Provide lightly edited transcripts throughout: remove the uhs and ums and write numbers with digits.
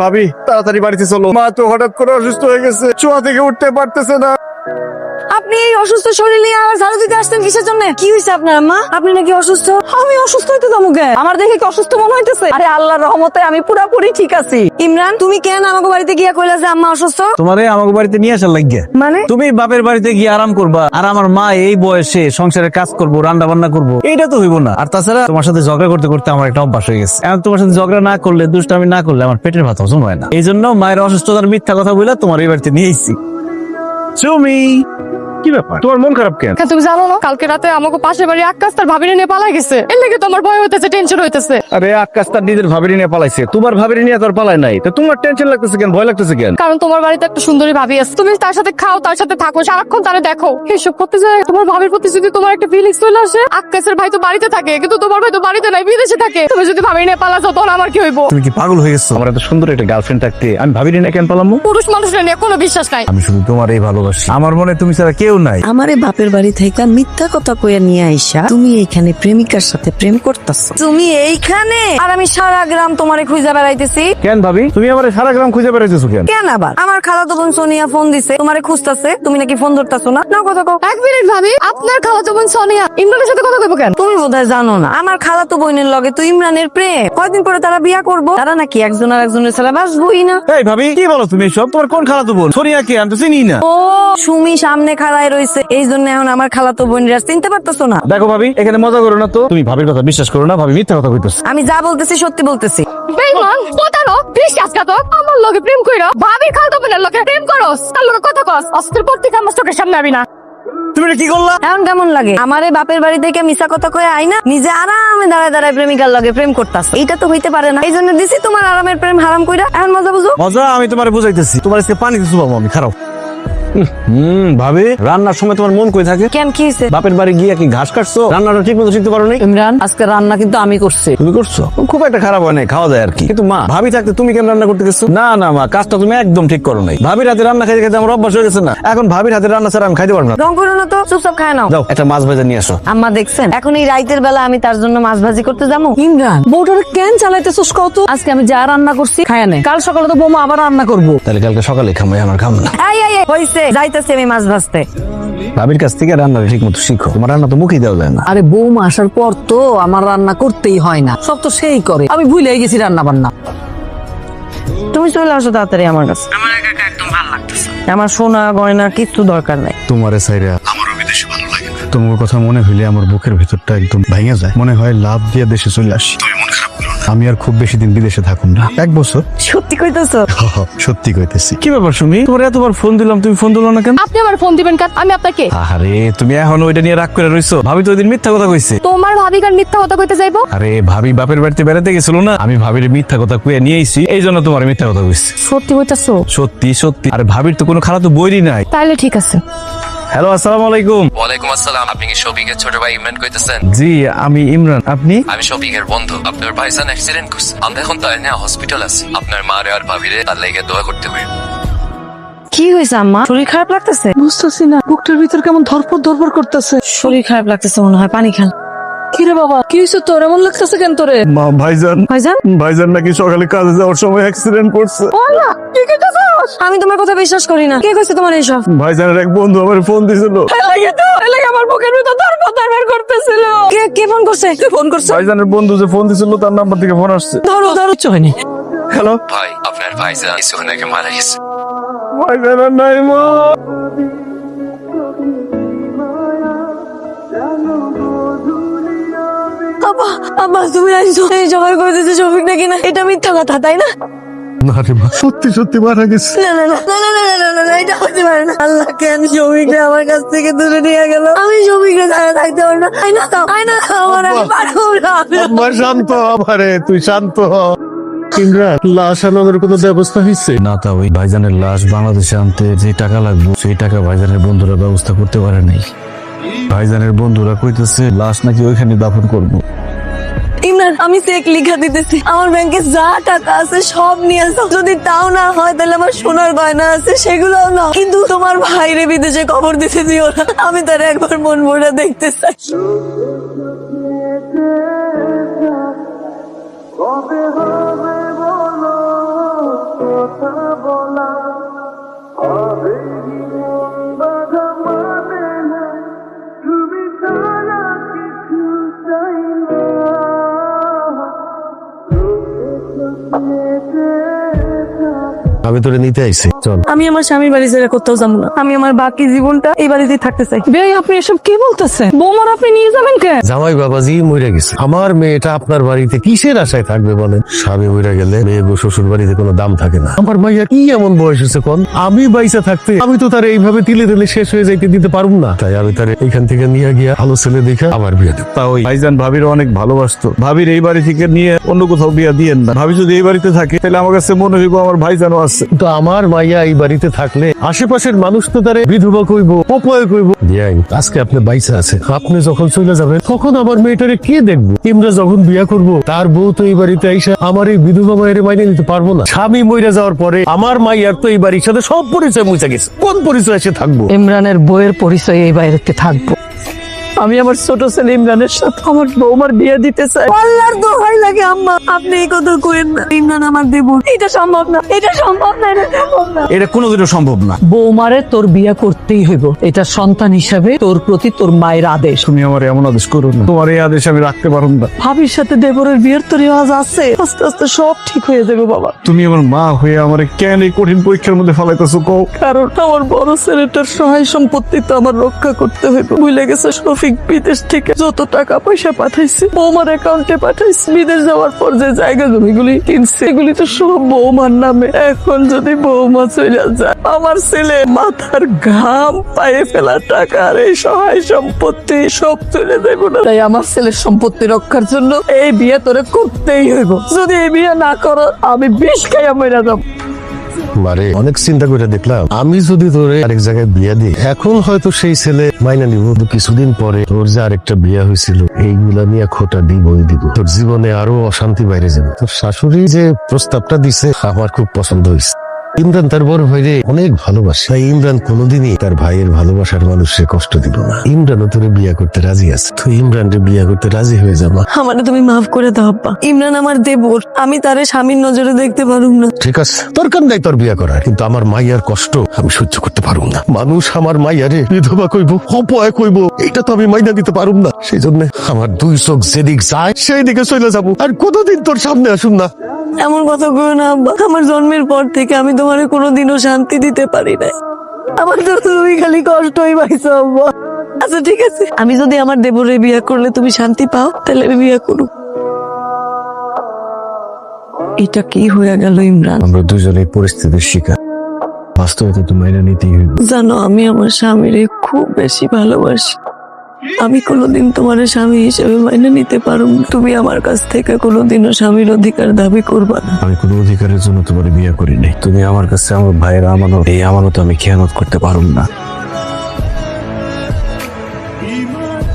ভাবি তাড়াতাড়ি বাড়িতে চলো, মা তো হঠাৎ করে অসুস্থ হয়ে গেছে, চোয়া থেকে উঠতে পারতেছে না। আপনি এই অসুস্থ শরীর নিয়ে আমার ঝাড়ু দিতে আসছেন কিসের জন্য? কি হয়েছে আপনার মা? আপনি নাকি অসুস্থ? আমি অসুস্থ হইতে যাবো কেন? আমার দেখে কি অসুস্থ মনে হইতেছে? আরে আল্লাহর রহমতে আমি পুরোপুরি ঠিক আছি। ইমরান, তুমি কেন আমাকে বাড়িতে গিয়া কইলা যে আম্মা অসুস্থ? তোমারে আমাকে বাড়িতে নিয়ে আসার লাগিয়া মানে তুমি বাপের বাড়িতে গিয়ে আরাম করবা, আর আমার মা এই বয়সে সংসারের কাজ করবো, রান্না বান্না করবো, এইটা তো হইব না। আর তাছাড়া তোমার সাথে ঝগড়া করতে করতে আমার একটা অভ্যাস হয়ে গেছে। এখন তোমার সাথে ঝগড়া না করলে, দুষ্টামি না করলে আমার পেটের ভাত হজম হয় না। এই জন্য মায়ের অসুস্থতার মিথ্যা কথা বলে তোমার এই বাড়িতে নিয়ে এসেছি। সুমি, কি ব্যাপার, তোমার মন খারাপ কেন? তুমি জানো না কালকে রাতে আমাকে পাশের বাড়ি আকাশ তার ভাবিরে নিয়ে পালাই গেছে। এর লেগে তোমার ভয় হইতেছে, টেনশন হইতেছে। আরে আকাশ তার নিজের ভাবিরি নিয়ে পালাইছে, তোমার ভাবিরি নিয়ে তোর পালায় নাই, তো তোমার টেনশন লাগতেছে কেন, ভয় লাগতেছে কেন? কারণ তোমার বাড়িতে একটা সুন্দরী ভাবি আছে, তুমি তার সাথে খাও, তার সাথে থাকো, সারাক্ষণ তারে দেখো। এসব করতে যায় তোমার ভাবির প্রতি যদি তোমার একটা ফিলিংস চলে আসে। আকাশের ভাই তো বাড়িতে থাকে, কিন্তু তোমার ভাই তো বাড়িতে নাই, বিদেশে থাকে। তুমি যদি ভাবি নিয়ে পালা যাও তখন আমার কি হইব? তুমি কি পাগল হয়ে গেছো? আমার এত সুন্দর একটা গার্লফ্রেন্ড থাকতে আমি ভাবিরি নিয়ে কেন পালামু? পুরুষ মানুষের নিয়ে কোনো বিশ্বাস নাই। আমি শুধু তোমারই ভালোবাসি, আমার মনে তুমি ছাড়া কেউ নাই। আমারে বাপের বাড়ি থেকে মিথ্যা কথা কইয়া নিয়ে আইসা তুমি এইখানে প্রেমিকার সাথে প্রেম করতেছো। তুমি এইখানে আর আমি সারা গ্রাম তোমারে খুঁজে বেড়াইতেছি। কেন ভাবি, তুমি আমার সারা গ্রাম খুঁজে বেড়াইতেছো কেন? কেন আবার? আমার খালাতো বোন সোনিয়া ফোন দিছে, তোমারে খুঁজতাছে, তুমি নাকি ফোন ধরতাছো না। না কথা কও। এক মিনিট ভাবি, আপনার খালাতো বোন সোনিয়া ইমরানের সাথে কথা কইব কেন? তুমি বোধহয় জানো না, আমার খালাতো বোনের লগে তো ইমরানের প্রেম। কয়দিন পরে তারা বিয়া করবো। তারা নাকি একজন আর একজনের ছাড়া বাসবই না। এই ভাবি, কি বলো তুমি সব? তোমার কোন খালাতো বোন? সোনিয়া কে? আমি তো চিনি না। ও সুমি সামনে খাড়ায় রইছে, এই জন্য এখন আমার খালাতো বোনরা চিনতে পারতেছো না। দেখো ভাবি, এখানে মজা করো না তো, তুমি ভাবির কথা বিশ্বাস করো না, ভাবি মিথ্যা কথা কইতেছে। আমি যা বলতেছি সত্যি বলতেছি। বেঈমান, প্রতারক, বিশ্বাসঘাতক। আমার লগে প্রেম কইরা ভাবির খালাতো বোনের লগে প্রেম করস, তার লগে কথা কস। অস্ত্রের পর থেকে আমার চোখের সামনে আবি না। তুমি এটা কি করলা? এখন কেমন লাগে? আমারে বাপের বাড়ি থেকে মিশা কথা কয়ে আইনা নিজে আরামে দাঁড়ায় দাঁড়ায় প্রেমিকার লগে প্রেম করতাস। এইটা তো হইতে পারে না। এই জন্য দিছি তোমার আরামের প্রেম হারাম কইরা। এখন মজা বুঝো। মজা আমি তোমার বুঝাইতেছি, তোমার আজকে পানি দিতে পাবো আমি, খারাপ। ভাবি, রান্নার সময় তোমার মন কই থাকে? কেন, কি হইছে? বাপের বাড়ি গিয়ে কি ঘাস কাটছো? রান্নাটা ঠিক মতো শিখতে পারো নাই? ইমরান, আজকে রান্না কিন্তু আমি করছি। তুমি করছো? খুব একটা খারাপ হয় নাই, খাওয়া যায় আর কি। কিন্তু মা, ভাবি থাকতে তুমি কেন রান্না করতে গেছো? না না মা, কাজটা তুমি একদম ঠিক করো নাই। ভাবির হাতে রান্না খাইতে খাইতে আমার অভ্যাস হয়ে গেছে না, এখন ভাবির হাতে রান্না ছাড়া আমি খাইতে পারবো না। রং করো না তো, চুপচাপ খায় নাও। যাও একটা মাছ ভাজা নিয়ে আসো। আম্মা দেখছেন, এখন এই রাইতের বেলা আমি তার জন্য মাছ ভাজি করতে যাবো। ইমরান, বউটারে কেন চালাইতেছস কত? আজকে আমি যা রান্না করছি খায় না, কাল সকালে তো বৌমা আবার রান্না করবো। তাহলে কালকে সকালে খামাই, আমার খাম না। এই হইছে, যাইতেছি আমি মাছ ভাজতে। ভাবির কাছ থেকে রান্না ঠিক মতো শিখো, তোমার রান্না তো মুখেই দেওয়া যায় না। আরে বৌমা আসার পর তো আমার রান্না করতেই হয় না, সব তো সেই করে। আমি ভুলেই গেছি রান্না বান্না। তুমি চলে আসো তাড়াতাড়ি আমার কাছে। আমার একা একা একদম ভালো লাগতেছে। আমার সোনা গয়না কিচ্ছু দরকার নাই। তোমারে সাইরা আমারও বিদেশে ভালো লাগে না। তোমার কথা মনে হইলে আমার বুকের ভিতরটা একদম ভেঙে যায়, মনে হয় লাভ দিয়ে দেশে চলে আসি। তুমি মন খারাপ করো না, আমি আর খুব বেশি দিন বিদেশে থাকুম না, 1 বছর। সত্যি কইতেছো? সত্যি কইতেছি। কি ব্যাপার সুমি, তোমার এতবার ফোন দিলাম, তুমি ফোন দিলো না কেন? আপনি আমার ফোন দিবেন কেন? আমি আপনাকে? আরে তুমি এখন ওইটা নিয়ে রাগ করে রইছো? ভাবি তো ওই দিন মিথ্যা কথা কইছে। তোমার ভাবি কার মিথ্যা কথা কইতে যাইবো? আরে ভাবি বাপের বাড়িতে বেড়াতে গেছিল না, আমি ভাবির মিথ্যা কথা কইয়া নিয়ে আইছি, এই জন্য তোমার মিথ্যা কথা কইছে। সত্যি হইতাছো? সত্যি সত্যি। আর ভাবির তো কোনো খালাতো বইরই নাই। তাইলে ঠিক আছে। হ্যালো, আসসালামু আলাইকুম। ওয়ালাইকুম আসসালাম। আপনি কি শফিকের ছোট ভাই ইমরান কইতেছেন? জি আমি ইমরান, আপনি? আমি শফিকের বন্ধু। আপনার ভাইজান অ্যাক্সিডেন্ট করছে, আমরা এখন তার নিয়ে হসপিটাল আছি। আপনার মারে আর ভাবিরে তার লেগে দোয়া করতে হবে। কি হয়েছে আম্মা? শরীর খারাপ লাগতেছে? বুঝতেছি না, বুকটার ভিতর কেমন ধরপড় ধরপড় করতেছে। শরীর খারাপ লাগতেছে মনে হয়, পানি খান। কিরে বাবা, কি হয়েছে তোর? এমন লাগতেছে কেন তোরে? মা, ভাইজান ভাইজান? ভাইজান নাকি সকালে কাজে যাওয়ার সময় অ্যাক্সিডেন্ট করছে। কি কইতাছস? আমি তোমার কথা বিশ্বাস করি না। কে কইছে তোমার এইসব? ভাইজানের এক বন্ধু আমার ফোন দিছিল। আমার বুকের ভিতর ধরপড় করতেছিল। কে ফোন করছে? তুই ফোন করছ? ভাইজানের বন্ধু যে ফোন দিছিল তার নাম্বার থেকে ফোন আসছে। ধরো কিচ্ছু হয়নি। হ্যালো ভাই, আপনার ভাইজান কিছুক্ষণ আগে মারা গেছে। ভাইজান আর নাই মা। আব্বা তুমি আইছো, এই জোগাড় করে দিতে শফিক নাকি না? এটা মিথ্যা কথা, তাই না? না রে মা, সত্যি সত্যি মারা গেছে। না, এটা হতে পারে না। আল্লাহ কেন শফিকরে আমার কাছ থেকে দূরে নিয়ে গেল? আমি শফিকরে ছাড়া থাকতে পারবো না। আয়না দাও, আমার আমি পারবো না। আম্মা শান্ত হ, আমারে তুই শান্ত হ। ইমরান, লাশ আনানোর কোনো ব্যবস্থা হয়েছে? না, তা ওই ভাইজানের লাশ বাংলাদেশে আনতে যে টাকা লাগবে, সেই টাকা ভাইজানের বন্ধুরা ব্যবস্থা করতে পারে নাই। ভাইজানের বন্ধুরা কইতেছে লাশ নাকি ওইখানে দাফন করবো। ইমরান, আমি চেক লিখা দিতেছি, আমার ব্যাংকে যা টাকা আছে সব নিয়ে আসো। যদি তাও না হয় তাহলে আমার সোনার গয়না আছে সেগুলোও নাও, কিন্তু তোমার ভাইরে বিদেশে খবর দিতে দিও না। আমি তার একবার মন ভরে দেখতে চাই। আমি তোরে নিতে আইছি, চল। আমি আমার স্বামীর বাড়ি ছেড়ে কোথাও যাবো না। আমি আমার বাকি জীবনটা এই বাড়িতেই থাকতে চাই। বেই আপনি এসব কি বলতেছেন? বৌমার আপনি নিয়ে যাবেন কেন? জামাই বাবাজি মরে গেছে, আমার মেয়েটা আপনার বাড়িতে কিসের আশায় থাকবে বলেন? স্বামী মরে গেলে মেয়ে গো শ্বশুর বাড়িতে কোনো দাম থাকে না। আমার মাইয়া কি এমন বয়স হয়েছে কোন? আমি বাইসা থাকতে আমি তো তার এইভাবে তিলে তিলে শেষ হয়ে যাইতে দিতে পারুম না। তাই আমি তার এইখান থেকে নিয়ে গিয়া ভালো ছেলে দেখা আবার বিয়ে দেব। তা ওই ভাইজান ভাবির অনেক ভালোবাসতো, ভাবির এই বাড়ি থেকে নিয়ে অন্য কোথাও বিয়া দিয়েন না। ভাবি যদি এই বাড়িতে থাকে তাহলে আমার কাছে মনে হইব আমার ভাইজানও আছে। তো আমার মাইয়া এই বাড়িতে থাকলে আশেপাশের মানুষ তো তারে বিধবা কইব, অপয় কইব। দিয়াই আজকে আপনি বাইসা আছে, আপনি যখন চলে যাবেন তখন আমার মেয়েটারে কে দেখবো? ইমরা যখন বিয়া করব তার বউ তো এই বাড়িতে আইসা আমার এই বিধবা মায়ের মাইনে নিতে পারবো না। স্বামী মইরা যাওয়ার পরে আমার মাইয়ার তো এই বাড়ির সাথে সব পরিচয় মুছে গেছে, কোন পরিচয় সে থাকবো? ইমরানের বইয়ের পরিচয় এই বাইরেতে থাকবো। আমি আমার ছোট ছেলে ইমরানের সাথে আমার বৌমার বিয়ে দিতে চাই। আল্লাহর দোহাই লাগে আম্মা, আপনি এই কথা কইেন না। ইমরান আমার দেব, এটা সম্ভব না, এটা সম্ভব না, এটা সম্ভব না। এটা কোনোদিনও সম্ভব না। বৌমারে তোর বিয়া করতেই হইব, এটা সন্তান হিসাবে তোর প্রতি তোর মায়ের আদেশ। তুমি আমার এমন আদেশ করো না, তোমার এই আদেশ আমি রাখতে পারুম না। ভাবির সাথে দেবরের বিয়ের তো রেওয়াজ আছে, আস্তে আস্তে সব ঠিক হয়ে যাবে বাবা। তুমি আমার মা হয়ে আমার কেন এই কঠিন পরীক্ষার মধ্যে ফেলাইতেছো কও? কারণ আমার বড় ছেলেটার সহায় সম্পত্তি তো আমার রক্ষা করতে হইব। ভুলে গেছে শফিক বিদেশ থেকে যত টাকা পয়সা পাঠাইছে বৌমার অ্যাকাউন্টে পাঠাইছে। বিদেশ যাওয়ার পর যে জায়গা জমিগুলি কিনছে এগুলি তো সব বৌমার নামে। এখন যদি বৌমা চলে যায় আমার ছেলে মাথার ঘাম পায়ে ফেলা টাকা আর এই সহায় সম্পত্তি সব চলে যাইব না। তাই আমার ছেলের সম্পত্তি রক্ষার জন্য এই বিয়ে তোরে করতেই হইব। যদি এই বিয়ে না করো আমি বিষ খাইয়া মরে যাব। মারে অনেক চিন্তা করে দেখলাম আমি যদি তোরে আরেক জায়গায় বিয়া দিই এখন হয়তো সেই ছেলে মাইনা নিব, কিন্তু কিছুদিন পরে তোর যে আরেকটা বিয়া হয়েছিল এইগুলা নিয়ে খোটা দিবই দিব। তোর জীবনে আরো অশান্তি বাইরে যাবে। তোর শাশুড়ি যে প্রস্তাবটা দিছে আমার খুব পছন্দ হয়েছে। ইমরান তার বড় ভাইরে অনেক ভালোবাসে, তাই ইমরান কোনোদিনই তার ভাইয়ের ভালোবাসার মানুষকে কষ্ট দিব না। ইমরানও তোরে বিয়া করতে রাজি আছে, তুই ইমরানকে বিয়া করতে রাজি হয়ে যাবা। আমারে তুমি মাফ করে দাও আব্বা। ইমরান আমার দেবর, আমি তারে স্বামীর নজরে দেখতে পারুম না। ঠিক আছে দরকার নাই তোর বিয়া করার, কিন্তু আমার মাইয়ার কষ্ট আমি সহ্য করতে পারুম না। মানুষ আমার মাইয়ারে বিধবা কইব, অপয় কইব, এটা তো আমি মাইনা দিতে পারুম না। সেই জন্য আমার দুই চোখ যেদিক যায় সেই দিকে চলে যাবো, আর কোনোদিন তোর সামনে আসুন না। এমন কথা কইও না আব্বা। আমার জন্মের পর থেকে আমি তোমারে কোনোদিনও শান্তি দিতে পারি নাই। আমার তো তুমি খালি কষ্টই পাইছো আব্বা। আচ্ছা ঠিক আছে, আমি যদি আমার দেবরে বিয়ে করলে তুমি শান্তি পাও তাহলে আমি বিয়ে করব। এটা কি হয়ে গেল ইমরান? আমরা দুজনেই পরিস্থিতির শিকার, বাস্তবতা তো মাইনা নিতেই হইব। জানো আমি আমার স্বামীরে খুব বেশি ভালোবাসি। আমি কোনোদিন তোমার স্বামী হিসেবে মাইনে নিতে পারবো না। তুমি আমার কাছ থেকে কোনোদিনও স্বামীর অধিকার দাবি করবা না। আমি কোনো অধিকারের জন্য তোমার বিয়ে করি নাই। তুমি আমার কাছে আমার ভাইয়ের আমানত, এই আমানত আমি খেয়ানত করতে পারুম না।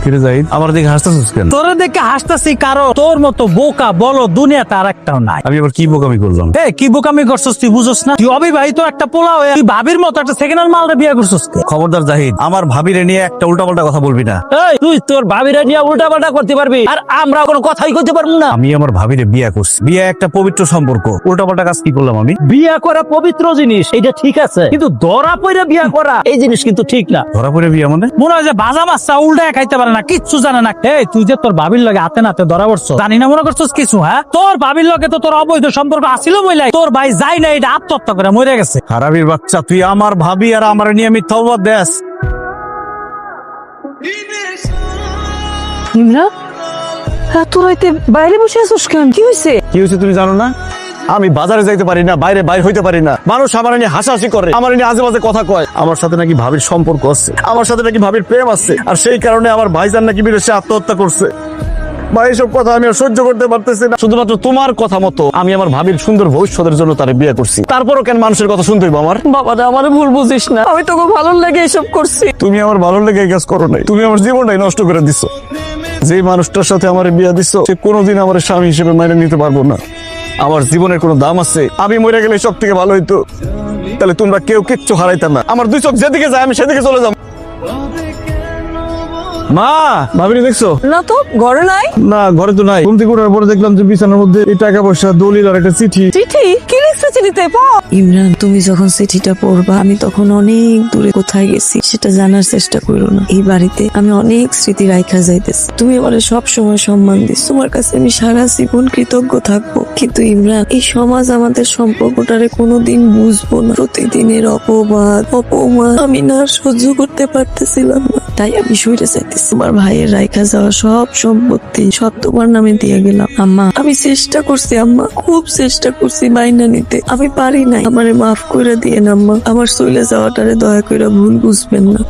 কিরে জাহিদ, আমার দিকে হাসতেছিস কেন? তোরে দেখে হাসতেছি কারণ তোর মতো বোকা বলো দুনিয়াতে আর একটাও নাই। আমি আবার কি বোকামি করলাম? কি বোকামি করছস তুই বুঝছ না? তুই অবিবাহিত একটা পোলা হয়ে তুই ভাবির মতো একটা সেকেন্ড হ্যান্ড মালরে বিয়ে করছস কে? খবরদার জাহিদ, আমার ভাবিরে নিয়ে একটা উল্টাপাল্টা কথা বলবি না। তুই তোর ভাবিরে নিয়ে উল্টাপাল্টা করতে পারবি আর আমরা কোনো কথাই কইতে পারবো না। আমি আমার ভাবিরে বিয়ে করছি, বিয়ে একটা পবিত্র সম্পর্ক, উল্টাপাল্টা কাজ কি করলাম আমি? বিয়া করা পবিত্র জিনিস, এটা ঠিক আছে, কিন্তু ধরা পইরা বিয়া করা এই জিনিস কিন্তু ঠিক না। ধরা পড়ে বিয়ে মানে? মনে হয় যে ভাজা মাছটা উল্টায় খাইতে পারে না, কিচ্ছু জানে না। তুই যে তোর ভাবির লগে হাতে নাতে ধরা পড়ছো জানি না মনে করছস কিছু? হ্যাঁ, তোর ভাবির লগে তো তোর অবৈধ সম্পর্ক আসিল বইলাই তোর ভাই যাই না, এটা আত্মহত্যা করে মরে গেছে। হারামির বাচ্চা, তুই আমার ভাবি আর আমার নিয়ে মিথ্যা অপবাদ দেস। ইমরান এত রাইতে বাইরে বসে আছিস কেন? কি হয়েছে? কি হয়েছে তুমি জানো না? আমি বাজারে যাইতে পারি না, বাইরে বাইর হইতে পারি না, মানুষ আমার নিয়ে হাসাহাসি করে, আমার নিয়ে আজে বাজে কথা কয়। আমার সাথে নাকি ভাবির সম্পর্ক আছে, আমার সাথে নাকি ভাবির প্রেম আছে, আর সেই কারণে আমার ভাইজান নাকি বিদেশে আত্মহত্যা করছে। ভাই এসব কথা আমি আর সহ্য করতে পারতেছি না। শুধুমাত্র তোমার কথা মতো আমি আমার ভাবির সুন্দর ভবিষ্যতের জন্য তারে বিয়ে করছি, তারপরও কেন মানুষের কথা শুনতে হইব আমার? বাবাটা আমার ভুল বুঝিস না, আমি তোকে ভালো লেগে এসব করছি। তুমি আমার ভালো লেগে এই কাজ করো নাই, তুমি আমার জীবনটাই নষ্ট করে দিছো। যে মানুষটার সাথে আমার বিয়ে দিছো সে কোনোদিন আমার স্বামী হিসেবে মেনে নিতে পারবো না। আমার জীবনের কোনো দাম আছে? আমি মরে গেলে সব থেকে ভালো হইতো, তাহলে তোমরা কেউ কিচ্ছু হারাইতাম না। আমার দুই চোখ যেদিকে যায় আমি সেদিকে চলে যাবো। মা ভাবিনি দেখছো? না তো, ঘরে নাই। না ঘরে তো নাই। ঘুম থেকে ওঠার পরে দেখলাম যে বিছানার মধ্যে এই টাকা পয়সা, দলিল আর একটা চিঠি। চিঠি? কি লিখছে চিঠিতে? ইমরান, তুমি যখন চিঠিটা পড়বা আমি তখন অনেক দূরে কোথায় গেছি সেটা জানার চেষ্টা করো না। এই বাড়িতে আমি অনেক স্মৃতি রাইখা যাইতেছি। তুমি আমারে সব সময় সম্মান দিস, তোমার কাছে আমি সারা জীবন কৃতজ্ঞ থাকবো। কিন্তু ইমরান, এই সমাজ আমাদের সম্পর্কটারে কোনোদিন বুঝবো না। প্রতিদিনের অপবাদ, অপমান আমি না আর সহ্য করতে পারতেছিলাম না। তাই আমি সইরে চাইতেছি। তোমার ভাইয়ের রাইখা যাওয়া সব সম্পত্তি সব তোমার নামে দিয়ে গেলাম। আম্মা, আমি চেষ্টা করছি আম্মা, খুব চেষ্টা করছি মাইনা নিতে, আমি পারি নাই। আমারে মাফ করে দিয়ে আম্মা, আমার চলে যাওয়াটারে দয়া করে ভুল বুঝবেন না।